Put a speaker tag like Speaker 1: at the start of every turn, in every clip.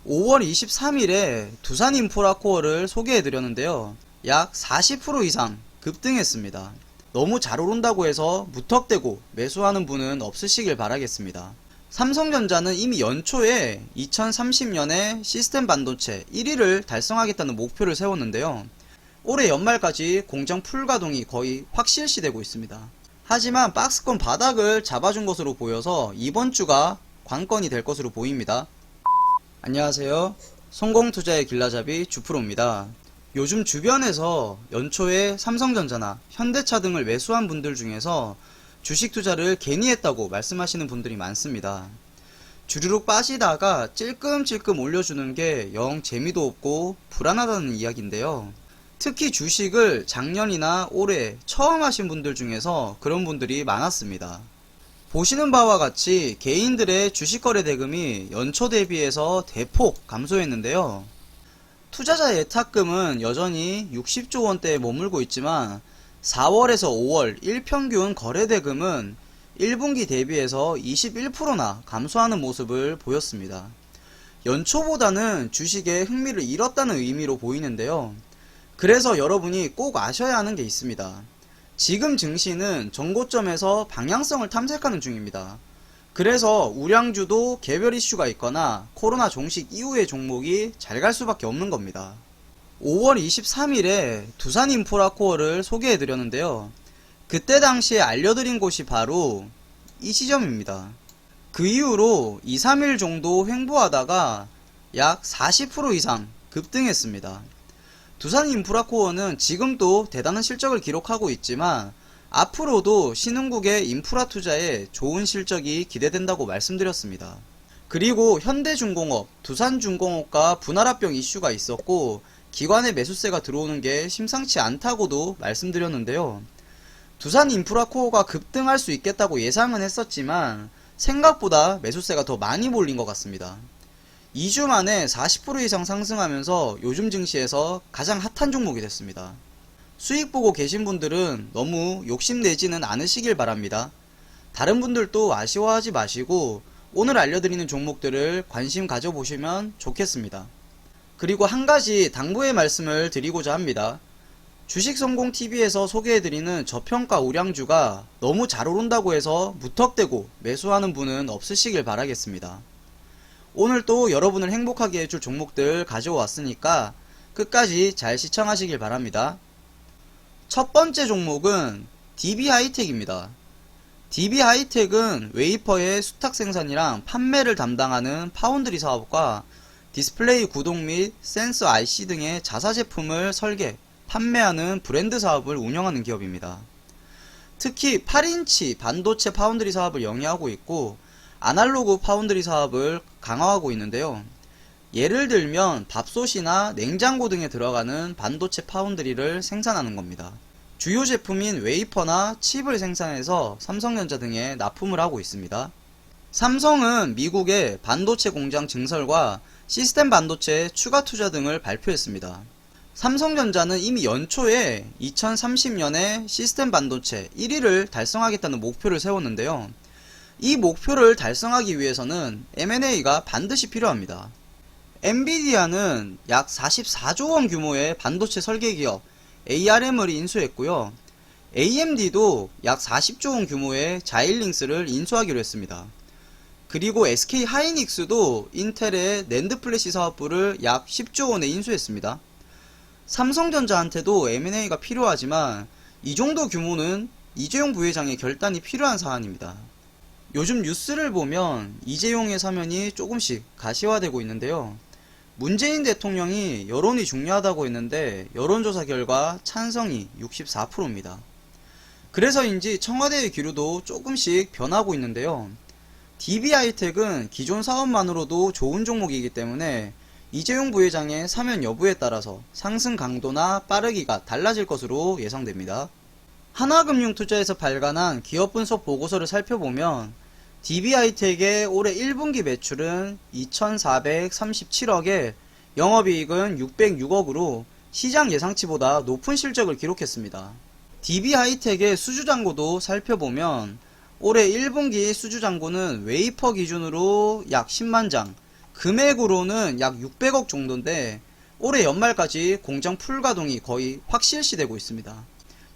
Speaker 1: 5월 23일에 두산인프라코어를 소개해드렸는데요. 약 40% 이상 급등했습니다. 너무 잘 오른다고 해서 무턱대고 매수하는 분은 없으시길 바라겠습니다. 삼성전자는 이미 연초에 2030년에 시스템 반도체 1위를 달성하겠다는 목표를 세웠는데요. 올해 연말까지 공장 풀가동이 거의 확실시되고 있습니다. 하지만 박스권 바닥을 잡아준 것으로 보여서 이번 주가 관건이 될 것으로 보입니다. 안녕하세요. 성공투자의 길라잡이 주프로입니다. 요즘 주변에서 연초에 삼성전자나 현대차 등을 매수한 분들 중에서 주식 투자를 괜히 했다고 말씀하시는 분들이 많습니다. 주르륵 빠지다가 찔끔찔끔 올려주는 게 영 재미도 없고 불안하다는 이야기인데요. 특히 주식을 작년이나 올해 처음 하신 분들 중에서 그런 분들이 많았습니다. 보시는 바와 같이 개인들의 주식거래 대금이 연초 대비해서 대폭 감소했는데요. 투자자 예탁금은 여전히 60조 원대에 머물고 있지만 4월에서 5월 일평균 거래 대금은 1분기 대비해서 21%나 감소하는 모습을 보였습니다. 연초보다는 주식에 흥미를 잃었다는 의미로 보이는데요. 그래서 여러분이 꼭 아셔야 하는 게 있습니다. 지금 증시는 전고점에서 방향성을 탐색하는 중입니다. 그래서 우량주도 개별 이슈가 있거나 코로나 종식 이후의 종목이 잘 갈 수밖에 없는 겁니다. 5월 23일에 두산인프라코어를 소개해드렸는데요. 그때 당시에 알려드린 곳이 바로 이 지점입니다. 그 이후로 2, 3일 정도 횡보하다가 약 40% 이상 급등했습니다. 두산인프라코어는 지금도 대단한 실적을 기록하고 있지만 앞으로도 신흥국의 인프라 투자에 좋은 실적이 기대된다고 말씀드렸습니다. 그리고 현대중공업, 두산중공업과 분할합병 이슈가 있었고 기관의 매수세가 들어오는 게 심상치 않다고도 말씀드렸는데요. 두산인프라코어가 급등할 수 있겠다고 예상은 했었지만 생각보다 매수세가 더 많이 몰린 것 같습니다. 2주 만에 40% 이상 상승하면서 요즘 증시에서 가장 핫한 종목이 됐습니다. 수익 보고 계신 분들은 너무 욕심내지는 않으시길 바랍니다. 다른 분들도 아쉬워하지 마시고 오늘 알려드리는 종목들을 관심 가져보시면 좋겠습니다. 그리고 한 가지 당부의 말씀을 드리고자 합니다. 주식성공TV에서 소개해드리는 저평가 우량주가 너무 잘 오른다고 해서 무턱대고 매수하는 분은 없으시길 바라겠습니다. 오늘 또 여러분을 행복하게 해줄 종목들 가져왔으니까 끝까지 잘 시청하시길 바랍니다. 첫 번째 종목은 DB하이텍입니다. DB하이텍은 웨이퍼의 수탁 생산이랑 판매를 담당하는 파운드리 사업과 디스플레이 구동 및 센서 IC 등의 자사 제품을 설계, 판매하는 브랜드 사업을 운영하는 기업입니다. 특히 8인치 반도체 파운드리 사업을 영위하고 있고 아날로그 파운드리 사업을 강화하고 있는데요. 예를 들면 밥솥이나 냉장고 등에 들어가는 반도체 파운드리를 생산하는 겁니다. 주요 제품인 웨이퍼나 칩을 생산해서 삼성전자 등에 납품을 하고 있습니다. 삼성은 미국의 반도체 공장 증설과 시스템 반도체 추가 투자 등을 발표했습니다. 삼성전자는 이미 연초에 2030년에 시스템 반도체 1위를 달성하겠다는 목표를 세웠는데요. 이 목표를 달성하기 위해서는 M&A가 반드시 필요합니다. 엔비디아는 약 44조 원 규모의 반도체 설계 기업 ARM을 인수했고요. AMD도 약 40조 원 규모의 자일링스를 인수하기로 했습니다. 그리고 SK 하이닉스도 인텔의 낸드 플래시 사업부를 약 10조 원에 인수했습니다. 삼성전자한테도 M&A가 필요하지만 이 정도 규모는 이재용 부회장의 결단이 필요한 사안입니다. 요즘 뉴스를 보면 이재용의 사면이 조금씩 가시화되고 있는데요. 문재인 대통령이 여론이 중요하다고 했는데 여론조사 결과 찬성이 64%입니다. 그래서인지 청와대의 기류도 조금씩 변하고 있는데요. DB하이텍은 기존 사업만으로도 좋은 종목이기 때문에 이재용 부회장의 사면 여부에 따라서 상승 강도나 빠르기가 달라질 것으로 예상됩니다. 하나금융투자에서 발간한 기업 분석 보고서를 살펴보면 DB하이텍의 올해 1분기 매출은 2,437억에 영업이익은 606억으로 시장 예상치보다 높은 실적을 기록했습니다. DB하이텍의 수주잔고도 살펴보면 올해 1분기 수주잔고는 웨이퍼 기준으로 약 10만 장, 금액으로는 약 600억 정도인데 올해 연말까지 공장 풀가동이 거의 확실시되고 있습니다.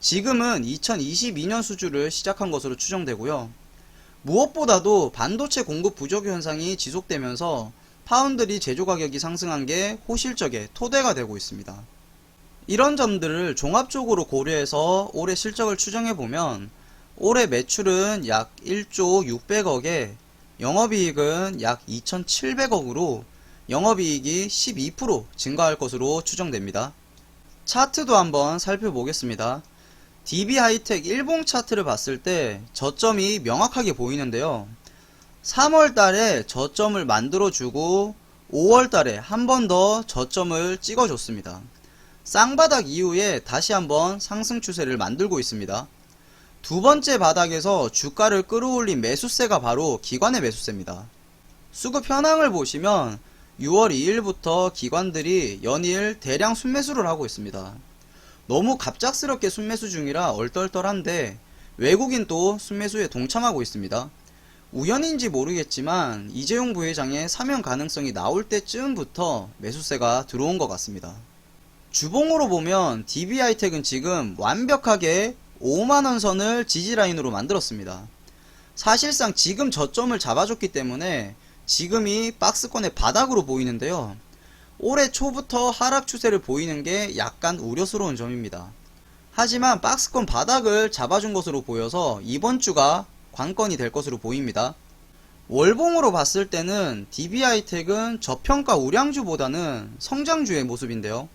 Speaker 1: 지금은 2022년 수주를 시작한 것으로 추정되고요. 무엇보다도 반도체 공급 부족 현상이 지속되면서 파운드리 제조 가격이 상승한 게 호실적의 토대가 되고 있습니다. 이런 점들을 종합적으로 고려해서 올해 실적을 추정해보면 올해 매출은 약 1조 600억에 영업이익은 약 2,700억으로 영업이익이 12% 증가할 것으로 추정됩니다. 차트도 한번 살펴보겠습니다. DB하이텍 일봉 차트를 봤을 때 저점이 명확하게 보이는데요. 3월달에 저점을 만들어주고 5월달에 한 번 더 저점을 찍어줬습니다. 쌍바닥 이후에 다시 한번 상승 추세를 만들고 있습니다. 두 번째 바닥에서 주가를 끌어올린 매수세가 바로 기관의 매수세입니다. 수급 현황을 보시면 6월 2일부터 기관들이 연일 대량 순매수를 하고 있습니다. 너무 갑작스럽게 순매수 중이라 얼떨떨한데 외국인도 순매수에 동참하고 있습니다. 우연인지 모르겠지만 이재용 부회장의 사면 가능성이 나올 때쯤부터 매수세가 들어온 것 같습니다. 주봉으로 보면 DB하이텍은 지금 완벽하게 5만원 선을 지지라인으로 만들었습니다. 사실상 지금 저점을 잡아줬기 때문에 지금이 박스권의 바닥으로 보이는데요. 올해 초부터 하락 추세를 보이는 게 약간 우려스러운 점입니다. 하지만 박스권 바닥을 잡아준 것으로 보여서 이번 주가 관건이 될 것으로 보입니다. 월봉으로 봤을 때는 DB하이텍은 저평가 우량주보다는 성장주의 모습인데요.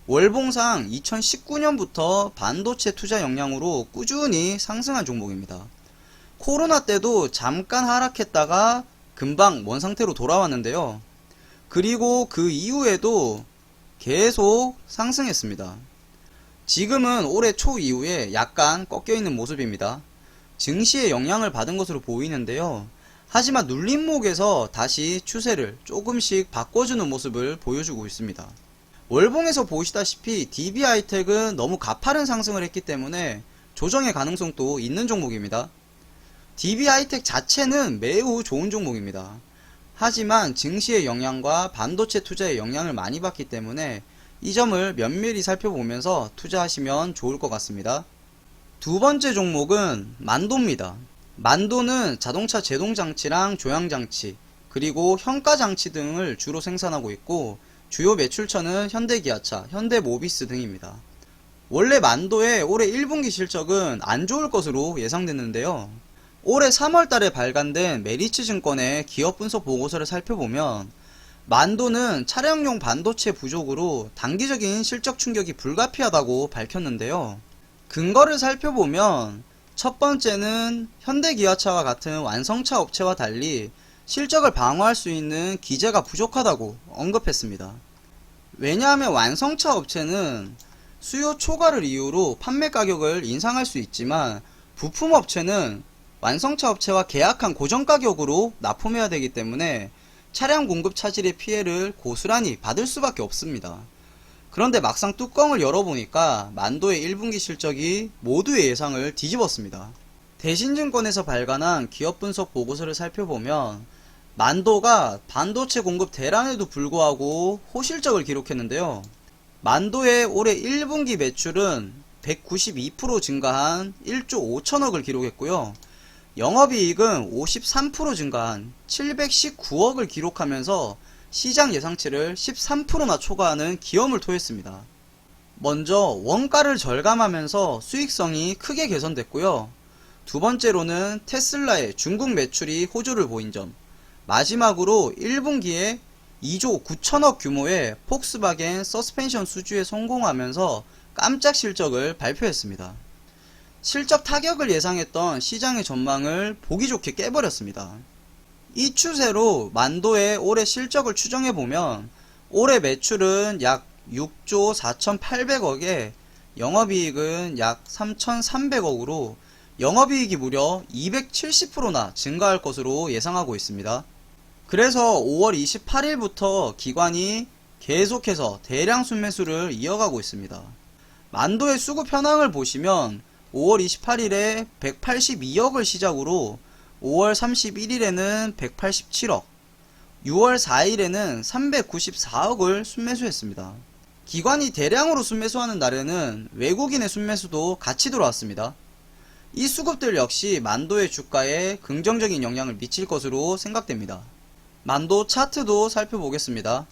Speaker 1: 월봉상 2019년부터 반도체 투자 역량으로 꾸준히 상승한 종목입니다. 코로나 때도 잠깐 하락했다가 금방 원상태로 돌아왔는데요. 그리고 그 이후에도 계속 상승했습니다. 지금은 올해 초 이후에 약간 꺾여있는 모습입니다. 증시의 영향을 받은 것으로 보이는데요. 하지만 눌림목에서 다시 추세를 조금씩 바꿔주는 모습을 보여주고 있습니다. 월봉에서 보시다시피 DB하이텍은 너무 가파른 상승을 했기 때문에 조정의 가능성도 있는 종목입니다. DB하이텍 자체는 매우 좋은 종목입니다. 하지만 증시의 영향과 반도체 투자의 영향을 많이 받기 때문에 이 점을 면밀히 살펴보면서 투자하시면 좋을 것 같습니다. 두 번째 종목은 만도입니다. 만도는 자동차 제동장치랑 조향장치 그리고 현가장치 등을 주로 생산하고 있고 주요 매출처는 현대기아차, 현대모비스 등입니다. 원래 만도의 올해 1분기 실적은 안 좋을 것으로 예상됐는데요. 올해 3월달에 발간된 메리츠증권의 기업 분석 보고서를 살펴보면 만도는 차량용 반도체 부족으로 단기적인 실적 충격이 불가피하다고 밝혔는데요. 근거를 살펴보면 첫 번째는 현대기아차와 같은 완성차 업체와 달리 실적을 방어할 수 있는 기재가 부족하다고 언급했습니다. 왜냐하면 완성차 업체는 수요 초과를 이유로 판매 가격을 인상할 수 있지만 부품 업체는 완성차 업체와 계약한 고정 가격으로 납품해야 되기 때문에 차량 공급 차질의 피해를 고스란히 받을 수밖에 없습니다. 그런데 막상 뚜껑을 열어보니까 만도의 1분기 실적이 모두의 예상을 뒤집었습니다. 대신증권에서 발간한 기업 분석 보고서를 살펴보면 만도가 반도체 공급 대란에도 불구하고 호실적을 기록했는데요. 만도의 올해 1분기 매출은 192% 증가한 1조 5천억을 기록했고요. 영업이익은 53% 증가한 719억을 기록하면서 시장 예상치를 13%나 초과하는 기염을 토했습니다. 먼저 원가를 절감하면서 수익성이 크게 개선됐고요. 두 번째로는 테슬라의 중국 매출이 호조를 보인 점, 마지막으로 1분기에 2조 9천억 규모의 폭스바겐 서스펜션 수주에 성공하면서 깜짝 실적을 발표했습니다. 실적 타격을 예상했던 시장의 전망을 보기 좋게 깨버렸습니다. 이 추세로 만도의 올해 실적을 추정해보면 올해 매출은 약 6조 4,800억에 영업이익은 약 3,300억으로 영업이익이 무려 270%나 증가할 것으로 예상하고 있습니다. 그래서 5월 28일부터 기관이 계속해서 대량 순매수를 이어가고 있습니다. 만도의 수급 현황을 보시면 5월 28일에 182억을 시작으로 5월 31일에는 187억, 6월 4일에는 394억을 순매수했습니다. 기관이 대량으로 순매수하는 날에는 외국인의 순매수도 같이 들어왔습니다. 이 수급들 역시 만도의 주가에 긍정적인 영향을 미칠 것으로 생각됩니다. 만도 차트도 살펴보겠습니다.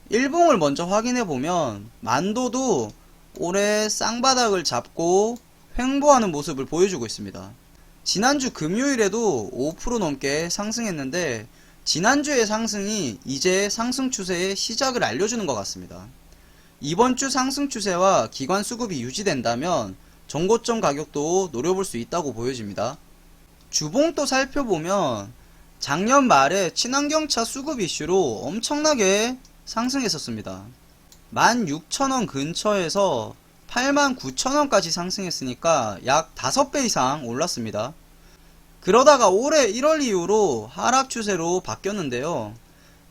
Speaker 1: 일봉을 먼저 확인해보면 만도도 올해 쌍바닥을 잡고 횡보하는 모습을 보여주고 있습니다. 지난주 금요일에도 5% 넘게 상승했는데 지난주의 상승이 이제 상승 추세의 시작을 알려주는 것 같습니다. 이번 주 상승 추세와 기관 수급이 유지된다면 전고점 가격도 노려볼 수 있다고 보여집니다. 주봉도 살펴보면 작년 말에 친환경차 수급 이슈로 엄청나게 상승했었습니다. 16,000원 근처에서 89,000원까지 상승했으니까 약 5배 이상 올랐습니다. 그러다가 올해 1월 이후로 하락 추세로 바뀌었는데요.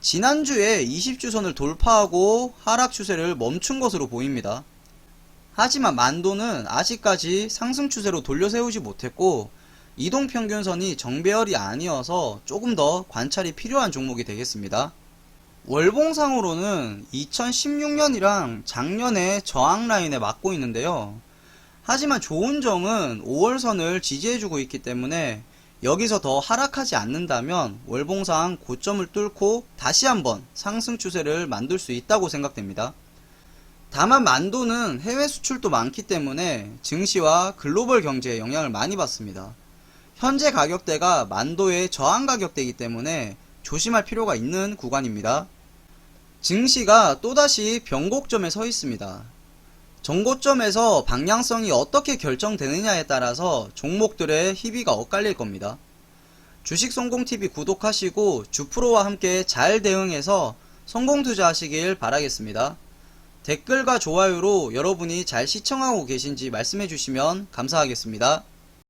Speaker 1: 지난주에 20주선을 돌파하고 하락 추세를 멈춘 것으로 보입니다. 하지만 만도는 아직까지 상승 추세로 돌려세우지 못했고 이동평균선이 정배열이 아니어서 조금 더 관찰이 필요한 종목이 되겠습니다. 월봉상으로는 2016년이랑 작년에 저항 라인에 맞고 있는데요. 하지만 좋은 점은 5월선을 지지해주고 있기 때문에 여기서 더 하락하지 않는다면 월봉상 고점을 뚫고 다시 한번 상승 추세를 만들 수 있다고 생각됩니다. 다만 만도는 해외 수출도 많기 때문에 증시와 글로벌 경제에 영향을 많이 받습니다. 현재 가격대가 만도의 저항 가격대이기 때문에 조심할 필요가 있는 구간입니다. 증시가 또다시 변곡점에 서 있습니다. 전고점에서 방향성이 어떻게 결정되느냐에 따라서 종목들의 희비가 엇갈릴 겁니다. 주식성공TV 구독하시고 주프로와 함께 잘 대응해서 성공투자하시길 바라겠습니다. 댓글과 좋아요로 여러분이 잘 시청하고 계신지 말씀해 주시면 감사하겠습니다.